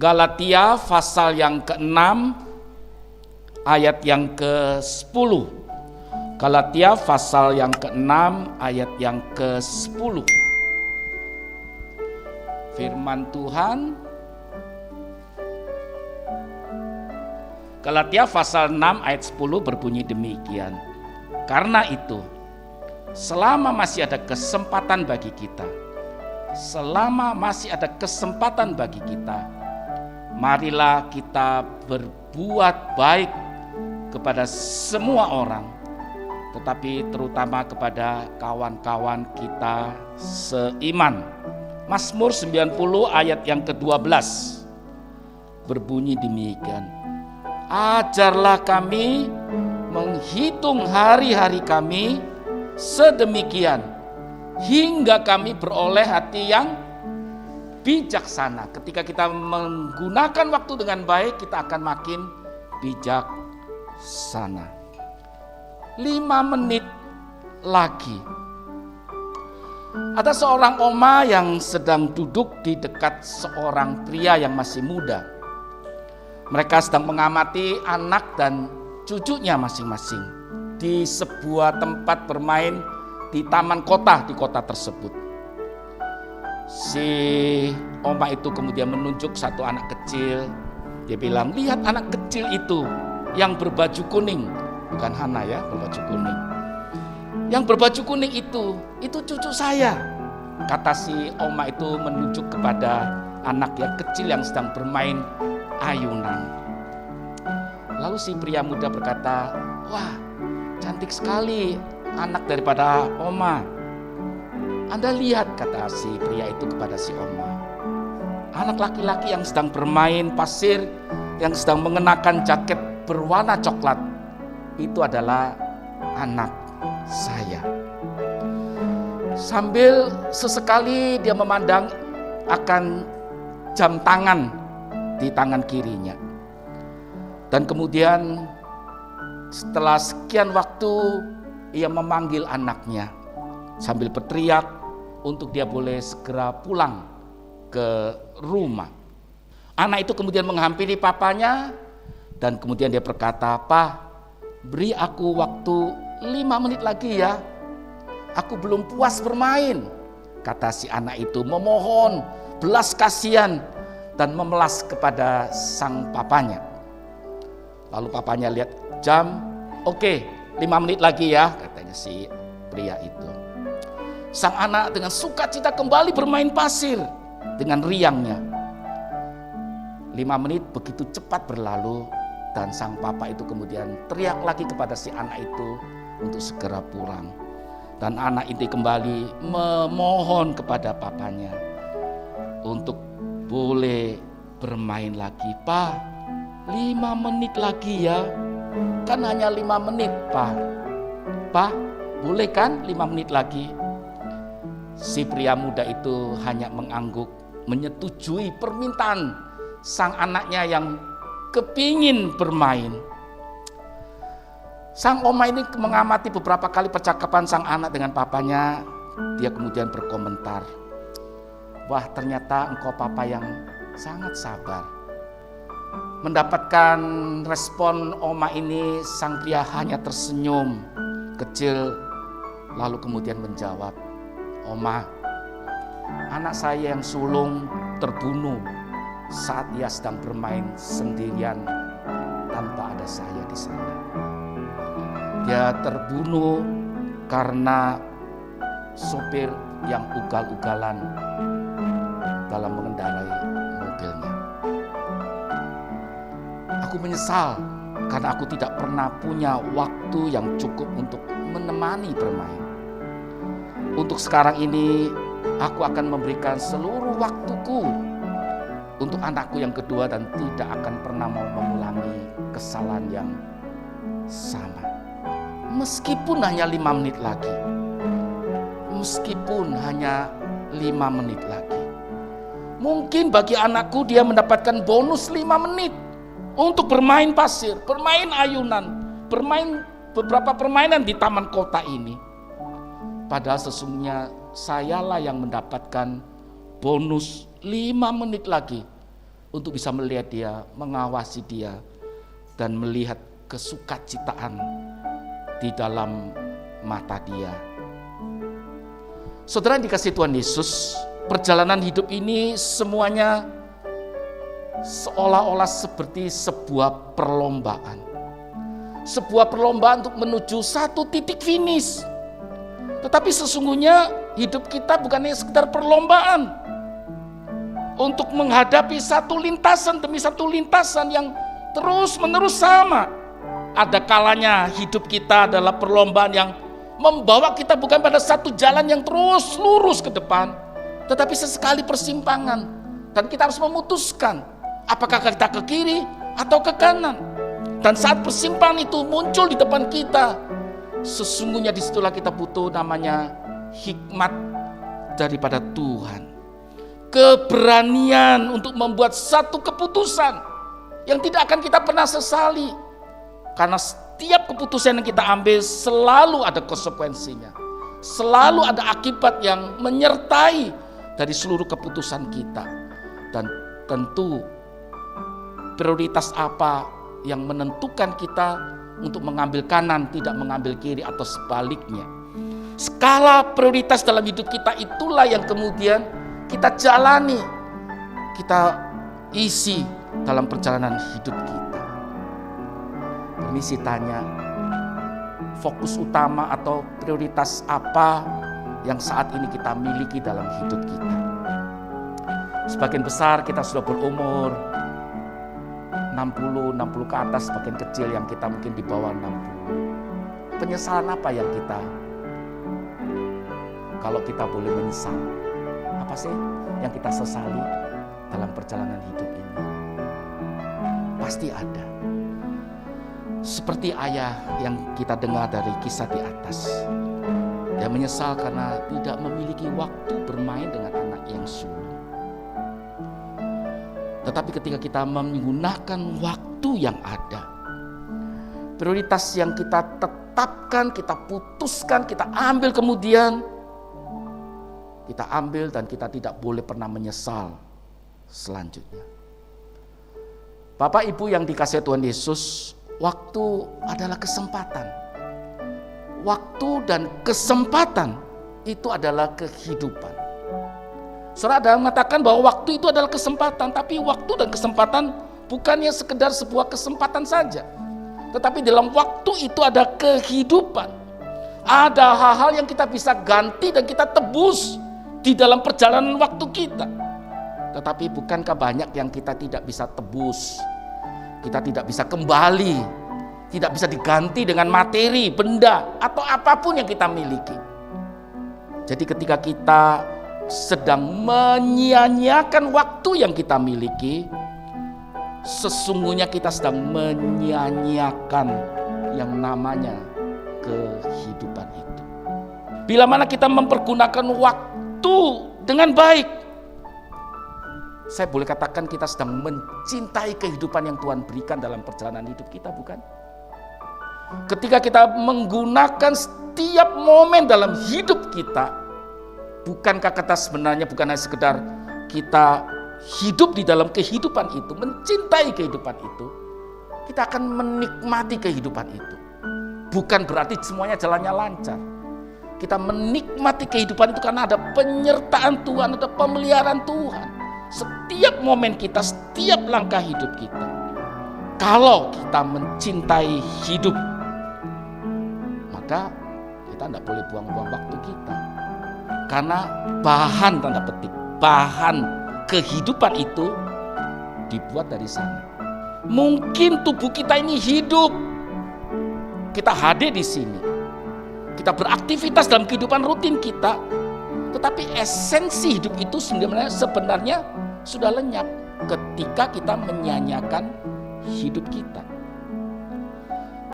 Galatia pasal yang ke-6 ayat yang ke-10. Galatia pasal yang ke-6 ayat yang ke-10. Firman Tuhan, Galatia pasal 6 ayat 10 berbunyi demikian. Karena itu, selama masih ada kesempatan bagi kita, marilah kita berbuat baik kepada semua orang, tetapi terutama kepada kawan-kawan kita seiman. Mazmur 90 ayat yang ke-12 berbunyi demikian. Ajarlah kami menghitung hari-hari kami sedemikian, hingga kami beroleh hati yang bijaksana. Ketika kita menggunakan waktu dengan baik, kita akan makin bijaksana. 5 menit lagi. Ada seorang oma yang sedang duduk di dekat seorang pria yang masih muda. Mereka sedang mengamati anak dan cucunya masing-masing di sebuah tempat bermain di taman kota di kota tersebut. Si oma itu kemudian menunjuk satu anak kecil. Dia bilang, lihat anak kecil itu yang berbaju kuning. Bukan Hana ya, berbaju kuning. Yang berbaju kuning itu cucu saya. Kata si oma itu menunjuk kepada anak yang kecil yang sedang bermain ayunan. Lalu si pria muda berkata, wah, cantik sekali anak daripada oma. Anda lihat, kata si pria itu kepada si oma, anak laki-laki yang sedang bermain pasir, yang sedang mengenakan jaket berwarna coklat, itu adalah anak saya. Sambil sesekali dia memandang akan jam tangan di tangan kirinya. Dan kemudian setelah sekian waktu ia memanggil anaknya sambil berteriak untuk dia boleh segera pulang ke rumah. Anak itu kemudian menghampiri papanya dan kemudian dia berkata, "Pa, beri aku waktu 5 menit lagi ya. Aku belum puas bermain." Kata si anak itu memohon belas kasihan dan memelas kepada sang papanya. Lalu papanya lihat jam, "Oke, 5 menit lagi ya," katanya si pria itu. Sang anak dengan sukacita kembali bermain pasir dengan riangnya. 5 menit begitu cepat berlalu dan sang papa itu kemudian teriak lagi kepada si anak itu untuk segera pulang. Dan anak itu kembali memohon kepada papanya untuk boleh bermain lagi. "Pa, 5 menit lagi ya. Kan hanya 5 menit, Pa. Pa, boleh kan 5 menit lagi?" Si pria muda itu hanya mengangguk, menyetujui permintaan sang anaknya yang kepingin bermain. Sang oma ini mengamati beberapa kali percakapan sang anak dengan papanya. Dia kemudian berkomentar, "Wah, ternyata engkau papa yang sangat sabar." Mendapatkan respon oma ini, sang pria hanya tersenyum kecil lalu kemudian menjawab, "Oma, anak saya yang sulung terbunuh saat ia sedang bermain sendirian tanpa ada saya di sana. Dia terbunuh karena sopir yang ugal-ugalan dalam mengendarai mobilnya. Aku menyesal karena aku tidak pernah punya waktu yang cukup untuk menemani bermain. Untuk sekarang ini, aku akan memberikan seluruh waktuku untuk anakku yang kedua dan tidak akan pernah mau mengulangi kesalahan yang sama. Meskipun hanya 5 menit lagi. Meskipun hanya 5 menit lagi. Mungkin bagi anakku dia mendapatkan bonus 5 menit untuk bermain pasir, bermain ayunan, bermain beberapa permainan di taman kota ini. Padahal sesungguhnya sayalah yang mendapatkan bonus 5 menit lagi untuk bisa melihat dia, mengawasi dia, dan melihat kesukacitaan di dalam mata dia. Saudara yang dikasihi Tuhan Yesus, perjalanan hidup ini semuanya seolah-olah seperti sebuah perlombaan. Sebuah perlombaan untuk menuju satu titik finish. Tetapi sesungguhnya hidup kita bukan hanya sekedar perlombaan untuk menghadapi satu lintasan demi satu lintasan yang terus-menerus sama. Ada kalanya hidup kita adalah perlombaan yang membawa kita bukan pada satu jalan yang terus lurus ke depan, tetapi sesekali persimpangan. Dan kita harus memutuskan apakah kita ke kiri atau ke kanan. Dan saat persimpangan itu muncul di depan kita, sesungguhnya disitulah kita butuh namanya hikmat daripada Tuhan. Keberanian untuk membuat satu keputusan yang tidak akan kita pernah sesali. Karena setiap keputusan yang kita ambil selalu ada konsekuensinya. Selalu ada akibat yang menyertai dari seluruh keputusan kita. Dan tentu prioritas apa yang menentukan kita untuk mengambil kanan, tidak mengambil kiri atau sebaliknya. Skala prioritas dalam hidup kita itulah yang kemudian kita jalani, kita isi dalam perjalanan hidup kita. Permisi tanya, fokus utama atau prioritas apa yang saat ini kita miliki dalam hidup kita? Sebagian besar kita sudah berumur 60 ke atas, sebagian kecil yang kita mungkin di bawah 60. Penyesalan apa yang kita, kalau kita boleh menyesal, apa sih yang kita sesali dalam perjalanan hidup ini? Pasti ada. Seperti ayah yang kita dengar dari kisah di atas. Dia menyesal karena tidak memiliki waktu bermain dengan anak yang sulung. Tetapi ketika kita menggunakan waktu yang ada, prioritas yang kita tetapkan, kita putuskan, kita ambil kemudian, kita ambil dan kita tidak boleh pernah menyesal selanjutnya. Bapak Ibu yang dikasihi Tuhan Yesus, waktu adalah kesempatan. Waktu dan kesempatan itu adalah kehidupan. Saudara ada mengatakan bahwa waktu itu adalah kesempatan, tapi waktu dan kesempatan bukannya sekedar sebuah kesempatan saja. Tetapi dalam waktu itu ada kehidupan. Ada hal-hal yang kita bisa ganti dan kita tebus di dalam perjalanan waktu kita. Tetapi bukankah banyak yang kita tidak bisa tebus, kita tidak bisa kembali, tidak bisa diganti dengan materi, benda, atau apapun yang kita miliki. Jadi ketika kita sedang menyia-nyiakan waktu yang kita miliki, sesungguhnya kita sedang menyia-nyiakan yang namanya kehidupan itu. Bila mana kita mempergunakan waktu dengan baik, saya boleh katakan kita sedang mencintai kehidupan yang Tuhan berikan dalam perjalanan hidup kita, bukan? Ketika kita menggunakan setiap momen dalam hidup kita, bukankah kata sebenarnya bukan hanya sekedar kita hidup di dalam kehidupan itu, mencintai kehidupan itu, kita akan menikmati kehidupan itu. Bukan berarti semuanya jalannya lancar. Kita menikmati kehidupan itu karena ada penyertaan Tuhan, ada pemeliharaan Tuhan. Setiap momen kita, setiap langkah hidup kita. Kalau kita mencintai hidup, maka kita tidak boleh buang-buang waktu kita. Karena bahan, tanda petik, bahan kehidupan itu dibuat dari sana. Mungkin tubuh kita ini hidup, kita hadir di sini, kita beraktivitas dalam kehidupan rutin kita, tetapi esensi hidup itu sebenarnya sudah lenyap ketika kita menyanyiakan hidup kita.